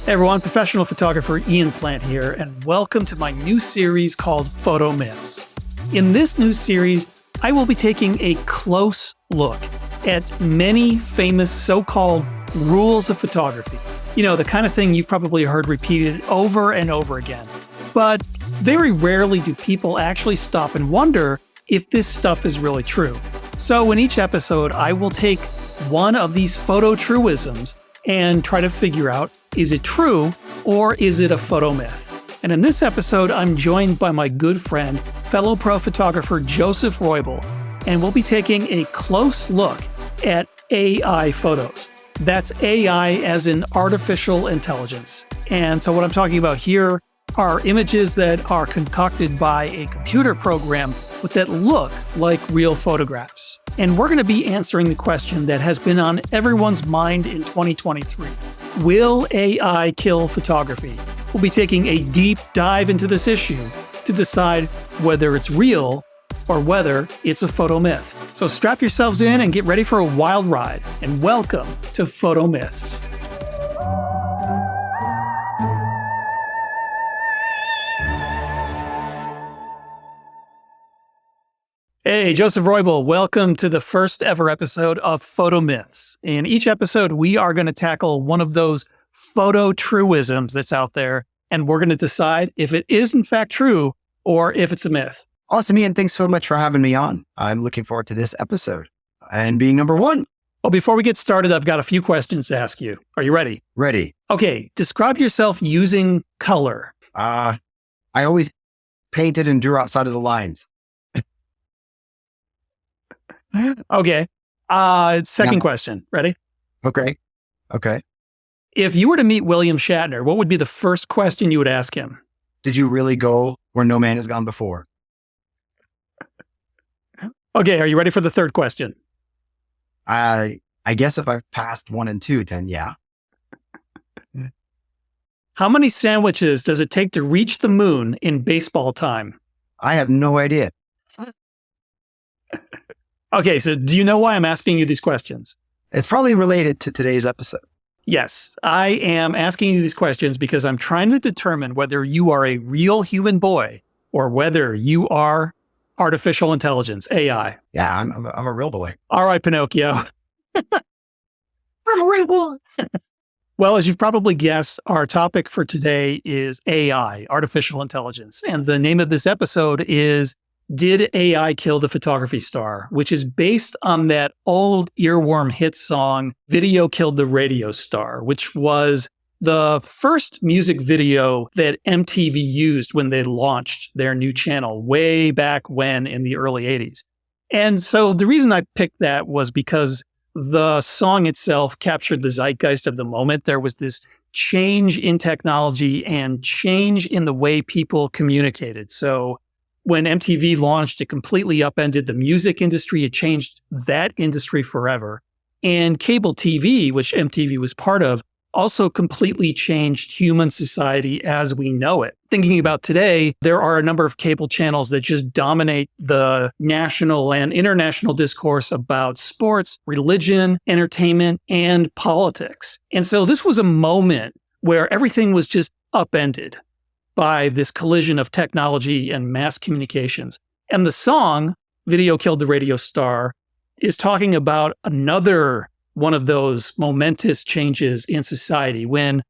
Hey everyone, professional photographer Ian Plant here, and welcome to my new series called Photo Myths. In this new series, I will be taking a close look at many famous so-called rules of photography. You know, the kind of thing you've probably heard repeated over and over again. But very rarely do people actually stop and wonder if this stuff is really true. So in each episode, I will take one of these photo truisms and try to figure out, is it true or is it a photo myth? And in this episode, I'm joined by my good friend, fellow pro photographer Joseph Roybal, and we'll be taking a close look at AI photos. That's AI as in artificial intelligence. And so what I'm talking about here are images that are concocted by a computer program but that look like real photographs. And we're going to be answering the question that has been on everyone's mind in 2023. Will AI kill photography? We'll be taking a deep dive into this issue to decide whether it's real or whether it's a photo myth. So strap yourselves in and get ready for a wild ride. And welcome to Photo Myths. Hey, Joseph Roybal, welcome to the first ever episode of Photo Myths. In each episode, we are going to tackle one of those photo truisms that's out there, and we're going to decide if it is in fact true or if it's a myth. Awesome, Ian. Thanks so much for having me on. I'm looking forward to this episode and being number one. Well, before we get started, I've got a few questions to ask you. Are you ready? Ready. Okay, describe yourself using color. I always painted and drew outside of the lines. Okay. Second question. Ready? Okay. If you were to meet William Shatner, what would be the first question you would ask him? Did you really go where no man has gone before? Okay, are you ready for the third question? I guess if I've passed 1 and 2, then yeah. How many sandwiches does it take to reach the moon in baseball time? I have no idea. Okay, so do you know why I'm asking you these questions? It's probably related to today's episode. Yes, I am asking you these questions because I'm trying to determine whether you are a real human boy or whether you are artificial intelligence, AI. Yeah, I'm a real boy. All right, Pinocchio. I'm a real boy. Well, as you've probably guessed, our topic for today is AI, artificial intelligence. And the name of this episode is Did AI Kill the Photography Star?, which is based on that old earworm hit song, Video Killed the Radio Star, which was the first music video that MTV used when they launched their new channel way back when in the early 80s. And so the reason I picked that was because the song itself captured the zeitgeist of the moment. There was this change in technology and change in the way people communicated. So when MTV launched, it completely upended the music industry. It changed that industry forever. And cable TV, which MTV was part of, also completely changed human society as we know it. Thinking about today, there are a number of cable channels that just dominate the national and international discourse about sports, religion, entertainment, and politics. And so this was a moment where everything was just upended by this collision of technology and mass communications. And the song, Video Killed the Radio Star, is talking about another one of those momentous changes in society when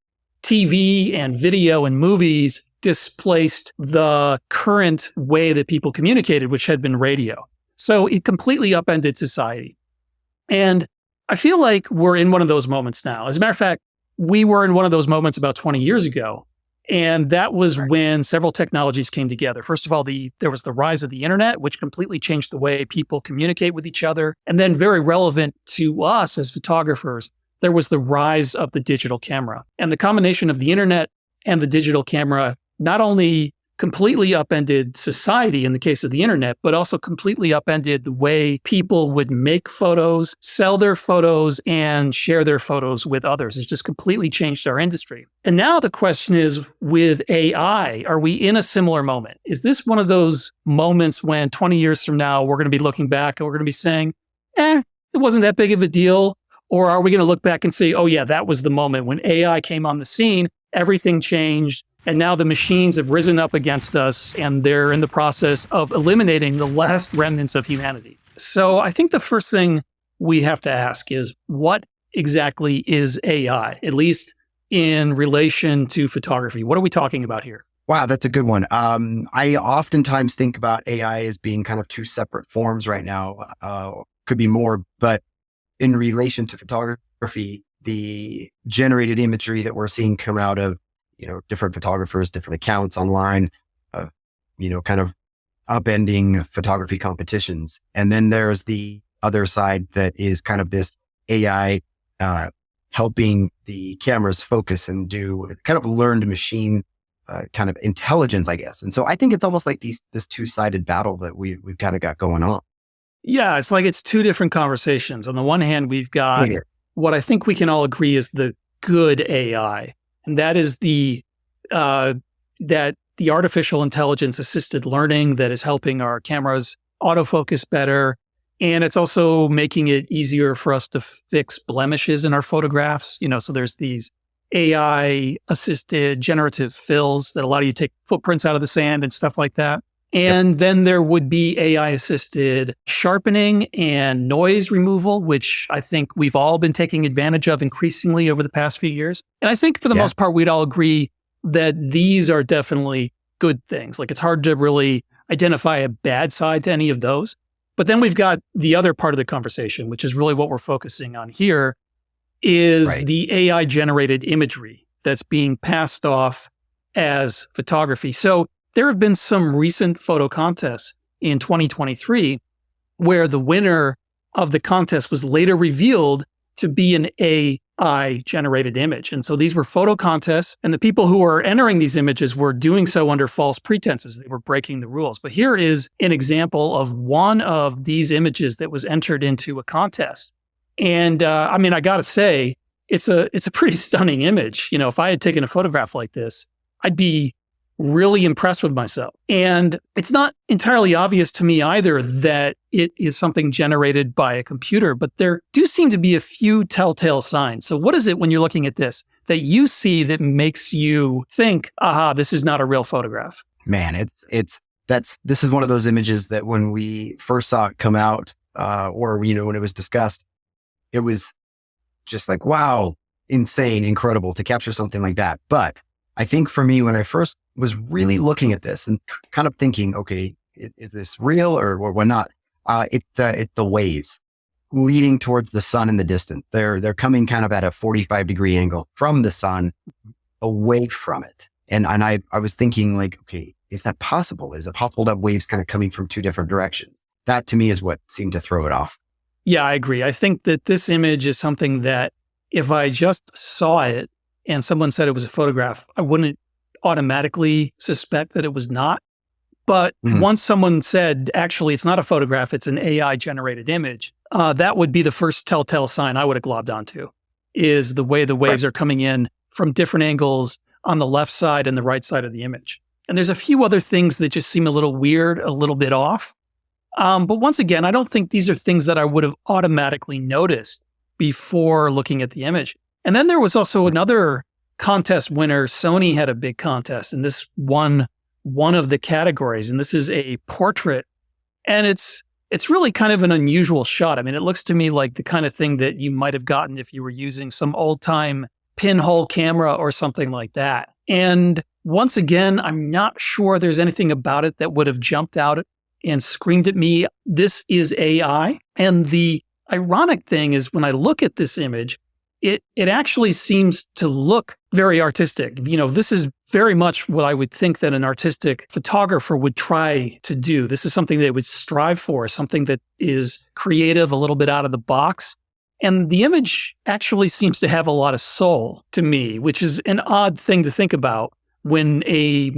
TV and video and movies displaced the current way that people communicated, which had been radio. So it completely upended society. And I feel like we're in one of those moments now. As a matter of fact, we were in one of those moments about 20 years ago. And that was when several technologies came together. First of all, there was the rise of the internet, which completely changed the way people communicate with each other. And then very relevant to us as photographers, there was the rise of the digital camera. And the combination of the internet and the digital camera not only completely upended society in the case of the internet, but also completely upended the way people would make photos, sell their photos, and share their photos with others. It's just completely changed our industry. And now the question is, with AI, are we in a similar moment? Is this one of those moments when 20 years from now, we're going to be looking back and we're going to be saying, it wasn't that big of a deal? Or are we going to look back and say, oh yeah, that was the moment when AI came on the scene everything changed. And now the machines have risen up against us and they're in the process of eliminating the last remnants of humanity. So I think the first thing we have to ask is, what exactly is AI, at least in relation to photography? What are we talking about here? Wow, that's a good one. I oftentimes think about AI as being kind of two separate forms right now. Could be more, but in relation to photography, the generated imagery that we're seeing come out of, different photographers, different accounts online, kind of upending photography competitions. And then there's the other side that is kind of this AI helping the cameras focus and do kind of learned machine kind of intelligence, I guess. And so I think it's almost like this two-sided battle that we've kind of got going on. Yeah, it's like it's two different conversations. On the one hand, we've got what I think we can all agree is the good AI, and that is the artificial intelligence assisted learning that is helping our cameras autofocus better. And it's also making it easier for us to fix blemishes in our photographs. So there's these AI assisted generative fills that allow you to take footprints out of the sand and stuff like that. And then there would be AI assisted sharpening and noise removal, which I think we've all been taking advantage of increasingly over the past few years. And I think for the most part, we'd all agree that these are definitely good things. Like, it's hard to really identify a bad side to any of those. But then we've got the other part of the conversation, which is really what we're focusing on here, is the AI generated imagery that's being passed off as photography. So there have been some recent photo contests in 2023 where the winner of the contest was later revealed to be an AI generated image. And so these were photo contests, and the people who were entering these images were doing so under false pretenses. They were breaking the rules. But here is an example of one of these images that was entered into a contest. And I got to say, it's a pretty stunning image. If I had taken a photograph like this, I'd be really impressed with myself. And it's not entirely obvious to me either that it is something generated by a computer, but there do seem to be a few telltale signs. So what is it when you're looking at this that you see that makes you think, aha, this is not a real photograph? Man, this is one of those images that when we first saw it come out, or when it was discussed, it was just like, wow, insane, incredible to capture something like that. But I think for me, when I first was really looking at this and kind of thinking, okay, is this real or what not? It's the waves leading towards the sun in the distance. They're coming kind of at a 45-degree angle from the sun away from it. And I was thinking like, okay, is that possible? Is it possible to have waves kind of coming from two different directions? That to me is what seemed to throw it off. Yeah, I agree. I think that this image is something that if I just saw it and someone said it was a photograph, I wouldn't automatically suspect that it was not. But once someone said, actually, it's not a photograph, it's an AI generated image, that would be the first telltale sign I would have globbed onto, is the way the waves are coming in from different angles on the left side and the right side of the image. And there's a few other things that just seem a little weird, a little bit off. But once again, I don't think these are things that I would have automatically noticed before looking at the image. And then there was also another contest winner. Sony had a big contest, and this won one of the categories. And this is a portrait. And it's really kind of an unusual shot. I mean, it looks to me like the kind of thing that you might have gotten if you were using some old time pinhole camera or something like that. And once again, I'm not sure there's anything about it that would have jumped out and screamed at me, this is AI. And the ironic thing is when I look at this image, it actually seems to look very artistic. This is very much what I would think that an artistic photographer would try to do. This is something they would strive for, something that is creative, a little bit out of the box. And the image actually seems to have a lot of soul to me, which is an odd thing to think about when a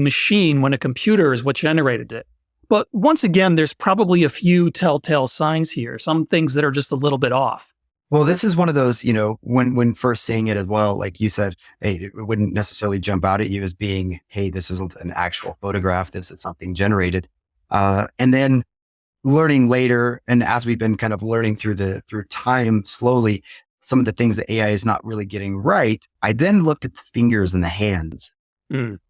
computer is what generated it. But once again, there's probably a few telltale signs here, some things that are just a little bit off. Well, this is one of those, when first seeing it as well, like you said, hey, it wouldn't necessarily jump out at you as being, hey, this isn't an actual photograph. This is something generated. And then learning later, and as we've been kind of learning through time slowly, some of the things that AI is not really getting right, I then looked at the fingers and the hands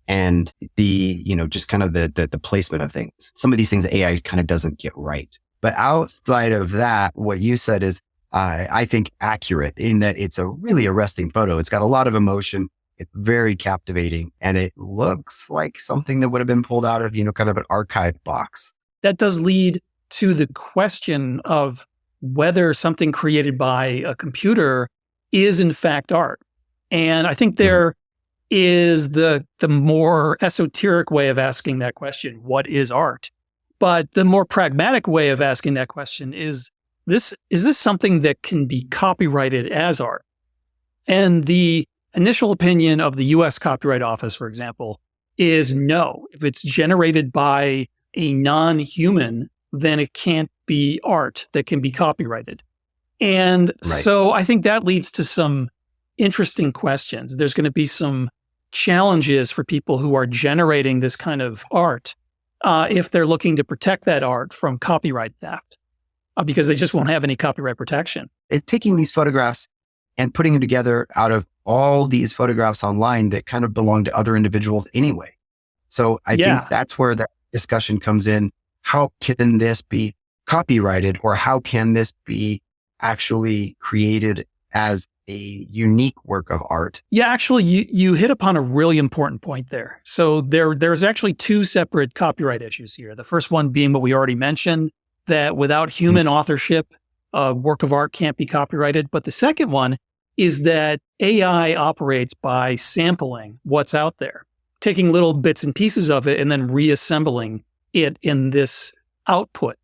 and the, just kind of the placement of things. Some of these things AI kind of doesn't get right. But outside of that, what you said is, I think, accurate in that it's a really arresting photo. It's got a lot of emotion. It's very captivating, and it looks like something that would have been pulled out of, kind of an archive box. That does lead to the question of whether something created by a computer is in fact art. And I think there is the more esoteric way of asking that question, what is art? But the more pragmatic way of asking that question is this something that can be copyrighted as art? And the initial opinion of the US Copyright Office, for example, is no. If it's generated by a non-human, then it can't be art that can be copyrighted. And so I think that leads to some interesting questions. There's going to be some challenges for people who are generating this kind of art if they're looking to protect that art from copyright theft, because they just won't have any copyright protection. It's taking these photographs and putting them together out of all these photographs online that kind of belong to other individuals anyway. So I think that's where that discussion comes in. How can this be copyrighted, or how can this be actually created as a unique work of art? Yeah, actually, you hit upon a really important point there. So there's actually two separate copyright issues here. The first one being what we already mentioned, that without human authorship, a work of art can't be copyrighted. But the second one is that AI operates by sampling what's out there, taking little bits and pieces of it and then reassembling it in this output.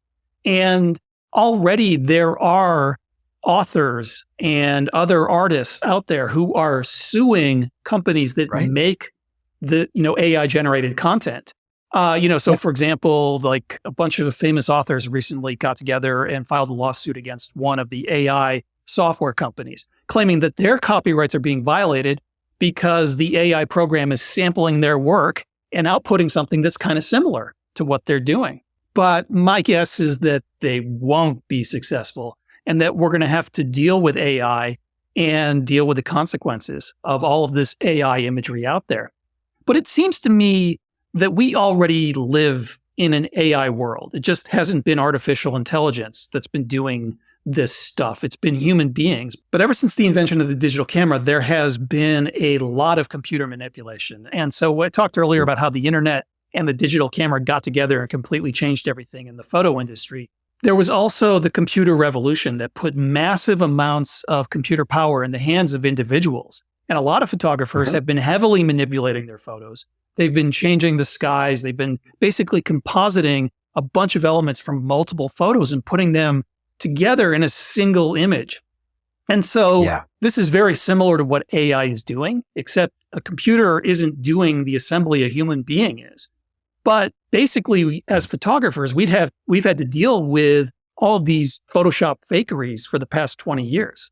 And already there are authors and other artists out there who are suing companies that make the AI generated content. So for example, like a bunch of famous authors recently got together and filed a lawsuit against one of the AI software companies, claiming that their copyrights are being violated because the AI program is sampling their work and outputting something that's kind of similar to what they're doing. But my guess is that they won't be successful, and that we're going to have to deal with AI and deal with the consequences of all of this AI imagery out there. But it seems to me that we already live in an AI world. It just hasn't been artificial intelligence that's been doing this stuff. It's been human beings. But ever since the invention of the digital camera, there has been a lot of computer manipulation. And so I talked earlier about how the internet and the digital camera got together and completely changed everything in the photo industry. There was also the computer revolution that put massive amounts of computer power in the hands of individuals. And a lot of photographers have been heavily manipulating their photos. They've been changing the skies. They've been basically compositing a bunch of elements from multiple photos and putting them together in a single image. And so this is very similar to what AI is doing, except a computer isn't doing the assembly a human being is. But basically, as photographers, we've had to deal with all of these Photoshop fakeries for the past 20 years.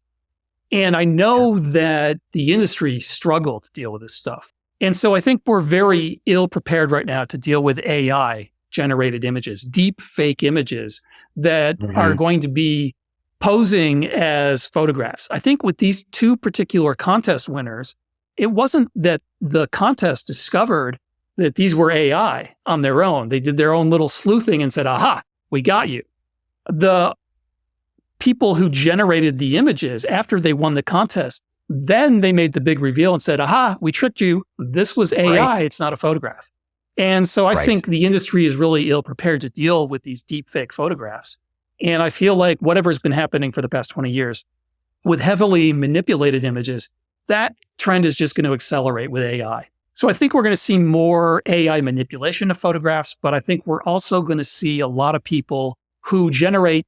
And I know that the industry struggled to deal with this stuff. And so I think we're very ill prepared right now to deal with AI generated images, deep fake images that are going to be posing as photographs. I think with these two particular contest winners, it wasn't that the contest discovered that these were AI on their own. They did their own little sleuthing and said, aha, we got you. The people who generated the images after they won the contest, then they made the big reveal and said, aha, we tricked you. This was AI. It's not a photograph. And so I think the industry is really ill prepared to deal with these deep fake photographs. And I feel like whatever's been happening for the past 20 years with heavily manipulated images, that trend is just going to accelerate with AI. So I think we're going to see more AI manipulation of photographs, but I think we're also going to see a lot of people who generate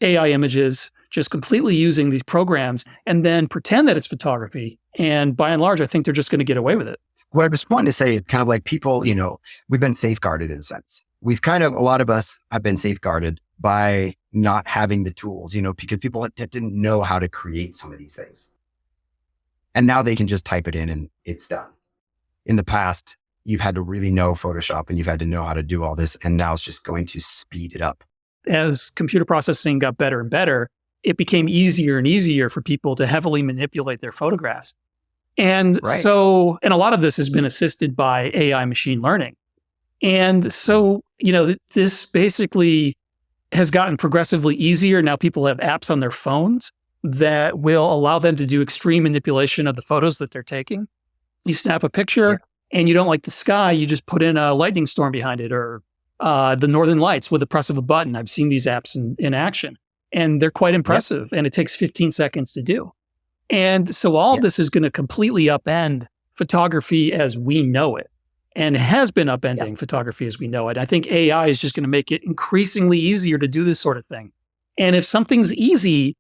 AI images just completely using these programs and then pretend that it's photography. And by and large, I think they're just going to get away with it. What I was wanting to say is kind of like people, we've been safeguarded in a sense. A lot of us have been safeguarded by not having the tools, because people didn't know how to create some of these things. And now they can just type it in and it's done. In the past, you've had to really know Photoshop and you've had to know how to do all this. And now it's just going to speed it up. As computer processing got better and better, it became easier and easier for people to heavily manipulate their photographs. And Right. and a lot of this has been assisted by AI machine learning. And so, this basically has gotten progressively easier. Now people have apps on their phones that will allow them to do extreme manipulation of the photos that they're taking. You snap a picture and you don't like the sky, you just put in a lightning storm behind it, or the northern lights with the press of a button. I've seen these apps in action, and they're quite impressive, and it takes 15 seconds to do. And so all of this is going to completely upend photography as we know it, and has been upending photography as we know it. I think AI is just going to make it increasingly easier to do this sort of thing. And if something's easy,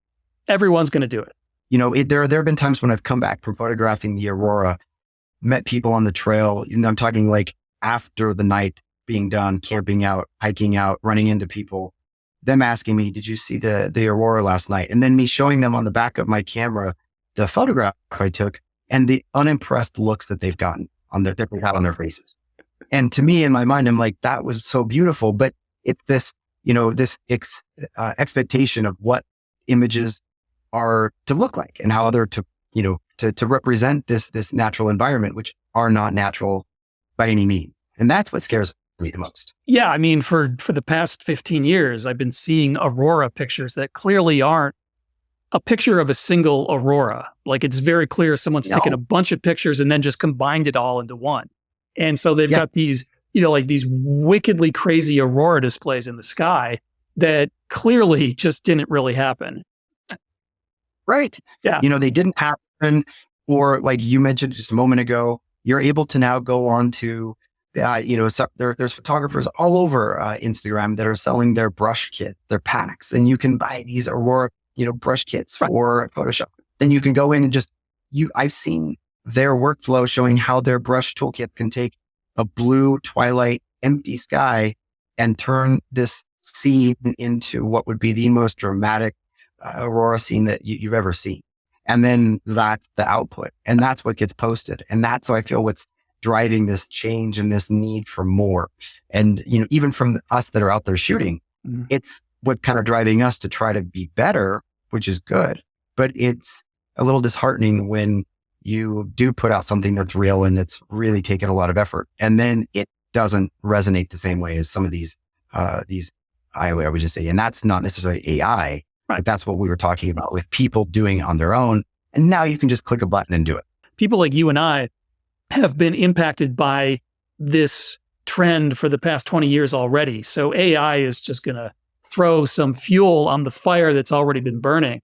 everyone's going to do it. There have been times when I've come back from photographing the aurora, met people on the trail, I'm talking like after the night being done, camping out, hiking out, running into people, them asking me, did you see the aurora last night? And then me showing them on the back of my camera the photograph I took and the unimpressed looks that they've gotten that they've had on their faces. And to me, in my mind, I'm like, that was so beautiful. But it's this, expectation of what images are to look like and how they're to represent this natural environment, which are not natural by any means. And that's what scares me the most. Yeah. I mean, for the past 15 years, I've been seeing aurora pictures that clearly aren't a picture of a single aurora. Like, it's very clear someone's taken a bunch of pictures and then just combined it all into one. And so they've got these, these wickedly crazy aurora displays in the sky that clearly just didn't really happen. Right. Yeah. They didn't happen. Or like you mentioned just a moment ago, you're able to now go on to, there's photographers all over Instagram that are selling their brush kit, their packs, and you can buy these aurora, brush kits for Photoshop. Then you can go in and I've seen their workflow showing how their brush toolkit can take a blue twilight empty sky and turn this scene into what would be the most dramatic aurora scene that you've ever seen. And then that's the output, and that's what gets posted. And that's how I feel what's driving this change and this need for more. And, even from us that are out there shooting, it's what kind of driving us to try to be better, which is good. But it's a little disheartening when you do put out something that's real and it's really taken a lot of effort, and then it doesn't resonate the same way as some of these, I would just say, and that's not necessarily AI, but that's what we were talking about with people doing it on their own. And now you can just click a button and do it. People like you and I have been impacted by this trend for the past 20 years already. So AI is just going to throw some fuel on the fire that's already been burning.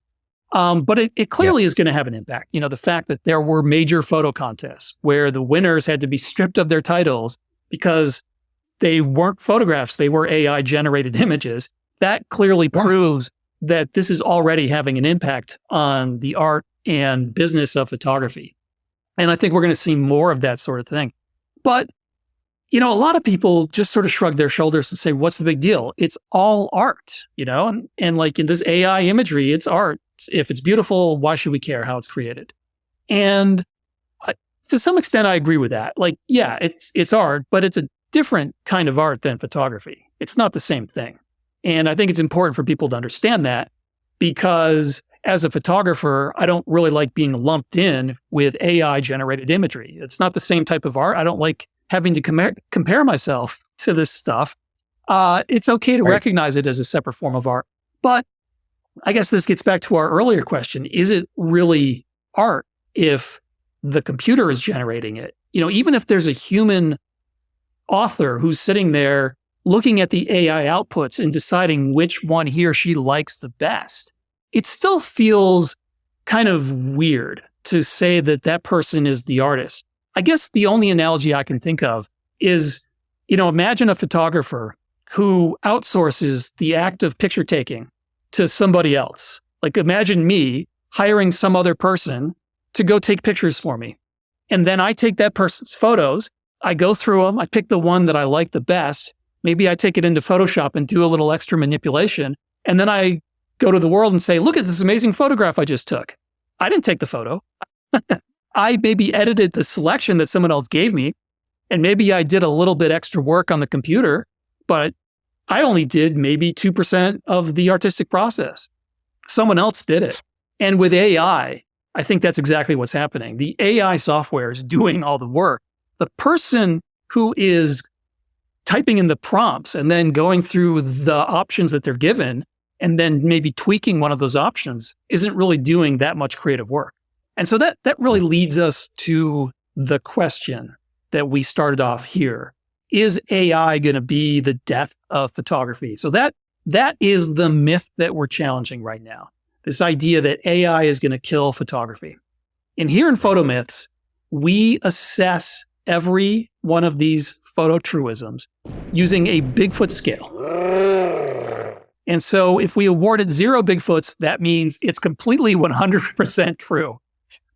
But it clearly is going to have an impact. The fact that there were major photo contests where the winners had to be stripped of their titles because they weren't photographs, they were AI generated images. That clearly proves that this is already having an impact on the art and business of photography. And I think we're going to see more of that sort of thing. But, a lot of people just sort of shrug their shoulders and say, what's the big deal? It's all art, and like in this AI imagery, it's art. If it's beautiful, why should we care how it's created? And to some extent, I agree with that. Like, yeah, it's art, but it's a different kind of art than photography. It's not the same thing. And I think it's important for people to understand that, because as a photographer, I don't really like being lumped in with AI generated imagery. It's not the same type of art. I don't like having to compare myself to this stuff. It's okay to recognize it as a separate form of art. But I guess this gets back to our earlier question. Is it really art if the computer is generating it? Even if there's a human author who's sitting there looking at the AI outputs and deciding which one he or she likes the best, it still feels kind of weird to say that that person is the artist. I guess the only analogy I can think of is, imagine a photographer who outsources the act of picture taking to somebody else. Like, imagine me hiring some other person to go take pictures for me. And then I take that person's photos, I go through them, I pick the one that I like the best. Maybe I take it into Photoshop and do a little extra manipulation. And then I go to the world and say, look at this amazing photograph I just took. I didn't take the photo. I maybe edited the selection that someone else gave me. And maybe I did a little bit extra work on the computer, but I only did maybe 2% of the artistic process. Someone else did it. And with AI, I think that's exactly what's happening. The AI software is doing all the work. The person who is typing in the prompts and then going through the options that they're given and then maybe tweaking one of those options isn't really doing that much creative work. And so that really leads us to the question that we started off here. Is AI going to be the death of photography? So that is the myth that we're challenging right now. This idea that AI is going to kill photography. And here in Photo Myths, we assess every one of these photo truisms using a Bigfoot scale. And so if we awarded 0 Bigfoots, that means it's completely 100% true.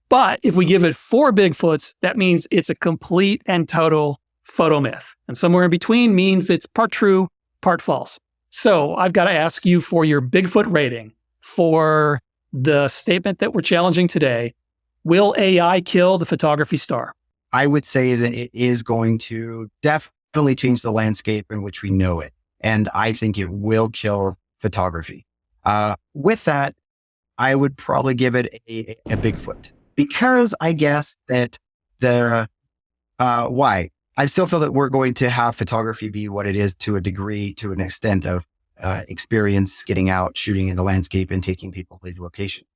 But if we give it 4 Bigfoots, that means it's a complete and total photo myth. And somewhere in between means it's part true, part false. So I've got to ask you for your Bigfoot rating for the statement that we're challenging today. Will AI kill the photography star? I would say that it is going to definitely change the landscape in which we know it. And I think it will kill photography. With that, I would probably give it a Bigfoot, because I guess that why? I still feel that we're going to have photography be what it is to a degree, to an extent of experience getting out, shooting in the landscape and taking people to these locations.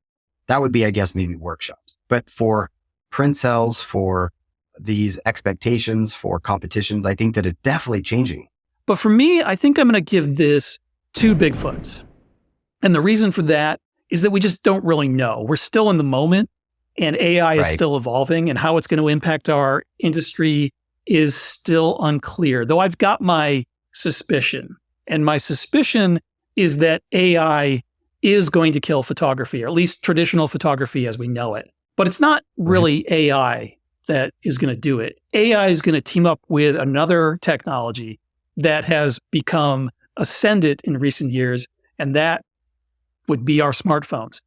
That would be, I guess, maybe workshops. But for print cells, for these expectations, for competitions, I think that it's definitely changing. But for me, I think I'm going to give this 2 Bigfoots. And the reason for that is that we just don't really know. We're still in the moment, and AI is still evolving, and how it's going to impact our industry is still unclear. Though I've got my suspicion, and my suspicion is that AI is going to kill photography, or at least traditional photography as we know it. But it's not really AI that is going to do it. AI is going to team up with another technology that has become ascendant in recent years, and that would be our smartphones.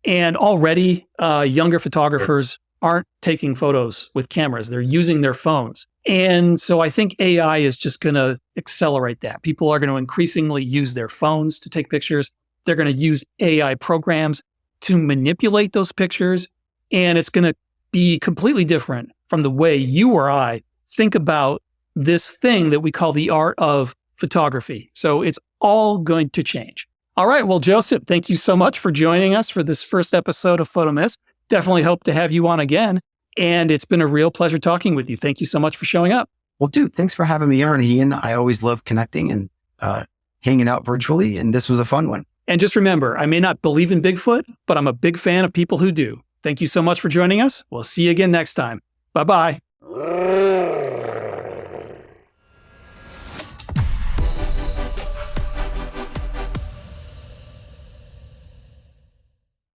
And already younger photographers aren't taking photos with cameras. They're using their phones. And so I think AI is just going to accelerate that. People are going to increasingly use their phones to take pictures. They're going to use AI programs to manipulate those pictures. And it's going to be completely different from the way you or I think about this thing that we call the art of photography. So it's all going to change. All right. Well, Joseph, thank you so much for joining us for this first episode of Photo Myths. Definitely hope to have you on again. And it's been a real pleasure talking with you. Thank you so much for showing up. Well, dude, thanks for having me on, Ian. I always love connecting and hanging out virtually. And this was a fun one. And just remember, I may not believe in Bigfoot, but I'm a big fan of people who do. Thank you so much for joining us. We'll see you again next time. Bye-bye.